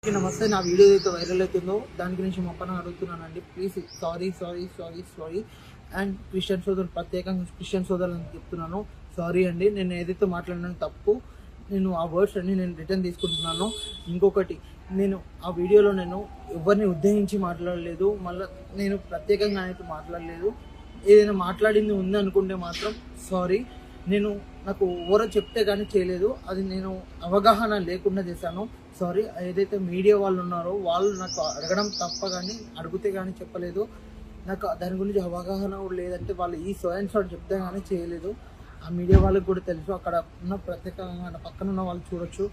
నమస్తే. నా వీడియో అయితే వైరల్ అవుతుందో దాని గురించి మొక్కన అడుగుతున్నానండి. Please sorry. అండ్ క్రిస్టియన్ సోదరులు, ప్రత్యేకంగా క్రిస్టియన్ సోదరులు చెప్తున్నాను, సారీ అండి. నేను ఏదైతే మాట్లాడినా తప్పు, నేను ఆ వర్డ్స్ అన్ని నేను రిటర్న్ తీసుకుంటున్నాను. ఇంకొకటి, నేను ఆ వీడియోలో నేను ఎవరిని ఉద్దేశించి మాట్లాడలేదు, మళ్ళీ నేను ప్రత్యేకంగా అయితే మాట్లాడలేదు. ఏదైనా మాట్లాడింది ఉంది అనుకుంటే మాత్రం సారీ. నాకు ఎవరో చెప్తే కానీ చేయలేదు, అది నేను అవగాహన లేకుండా చేశాను, సారీ. ఏదైతే మీడియా వాళ్ళు ఉన్నారో వాళ్ళు నాకు అడగడం తప్ప కానీ అడిగితే కానీ చెప్పలేదు. నాకు దాని గురించి అవగాహన కూడా లేదంటే వాళ్ళు ఈ షాట్ చెప్తే కానీ చేయలేదు. ఆ మీడియా వాళ్ళకి కూడా తెలుసు, అక్కడ ఉన్న ప్రత్యేకంగా పక్కన ఉన్న వాళ్ళు చూడొచ్చు.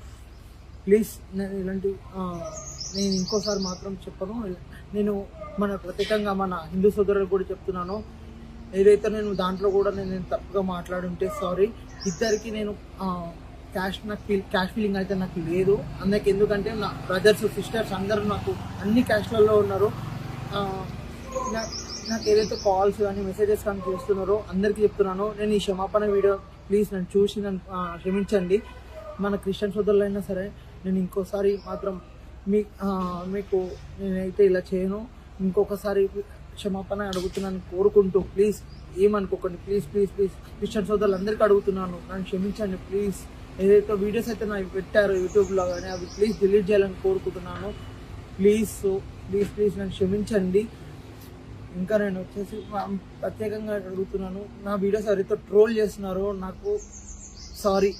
ప్లీజ్ నేను ఇంకోసారి మాత్రం చెప్పను. నేను ప్రత్యేకంగా మన హిందూ సోదరులకు కూడా చెప్తున్నాను, ఏదైతే నేను దాంట్లో కూడా నేను తప్పుగా మాట్లాడుంటే సారీ. ఇద్దరికి నేను క్యాష్ ఫీలింగ్ అయితే నాకు లేదు. అందుకే, ఎందుకంటే నా బ్రదర్స్ సిస్టర్స్ అందరూ నాకు అన్ని క్యాస్ట్లలో ఉన్నారు. నాకు ఏదైతే కాల్స్ కానీ మెసేజెస్ కానీ చేస్తున్నారో అందరికీ చెప్తున్నాను, నేను ఈ క్షమాపణ వీడియో ప్లీజ్ నన్ను చూసి నన్ను క్షమించండి. మన క్రిస్టియన్ సోదరులైనా సరే, నేను ఇంకోసారి మాత్రం మీకు నేనైతే ఇలా చేయను. ఇంకొకసారి క్షమాపణ అడుగుతున్నాను కోరుకుంటూ, ప్లీజ్ ఏమనుకోకండి. ప్లీజ్ క్రిస్టియన్ సోదరులు అందరికీ అడుగుతున్నాను, నన్ను క్షమించండి ప్లీజ్. ఏదైతే వీడియోస్ అయితే నాకు పెట్టారో యూట్యూబ్లో కానీ అవి ప్లీజ్ డిలీట్ చేయాలని కోరుకుంటున్నాను. ప్లీజ్ నన్ను క్షమించండి. ఇంకా నేను వచ్చేసి ప్రత్యేకంగా అడుగుతున్నాను, నా వీడియోస్ ఎవరైతే ట్రోల్ చేస్తున్నారో నాకు సారీ.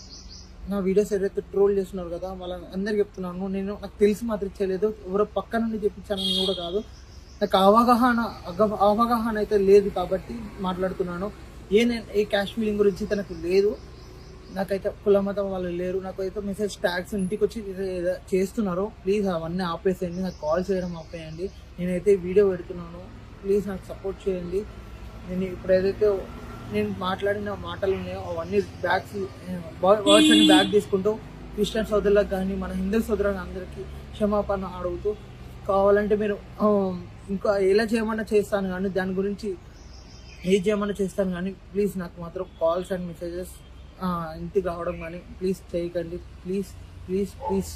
నా వీడియోస్ ఎవరైతే ట్రోల్ చేస్తున్నారు కదా వాళ్ళని అందరికి చెప్తున్నాను, నాకు తెలిసి మాత్రం చేయలేదు, ఎవరో పక్క నుండి చెప్పించానని కూడా కాదు. నాకు అవగాహన అయితే లేదు కాబట్టి మాట్లాడుతున్నాను. ఏ క్యాష్ ఫీలింగ్ గురించి తనకు లేదు. నాకైతే కుల మతం వాళ్ళు లేరు. నాకైతే మెసేజ్ ట్యాగ్స్ ఇంటికి వచ్చి చేస్తున్నారు, ప్లీజ్ అవన్నీ ఆపేసేయండి. నాకు కాల్ చేయడం ఆపేయండి. నేనైతే వీడియో పెడుతున్నాను, ప్లీజ్ నాకు సపోర్ట్ చేయండి. నేను ఇప్పుడు ఏదైతే నేను మాట్లాడిన మాటలు ఉన్నాయో అవన్నీ వర్డ్స్ అన్ని బ్యాక్ తీసుకుంటూ క్రిస్టియన్ సోదరులకు కానీ మన హిందూ సోదరులకు అందరికీ క్షమాపణ అడుగుతూ, కావాలంటే మీరు ఇంకా ఎలా చేయమన్నా చేస్తాను కానీ దాని గురించి ఏం చేయమన్నా చేస్తాను కానీ ప్లీజ్ నాకు మాత్రం కాల్స్ అండ్ మెసేజెస్ ఇంటికి రావడం కానీ ప్లీజ్ చేయకండి. ప్లీజ్.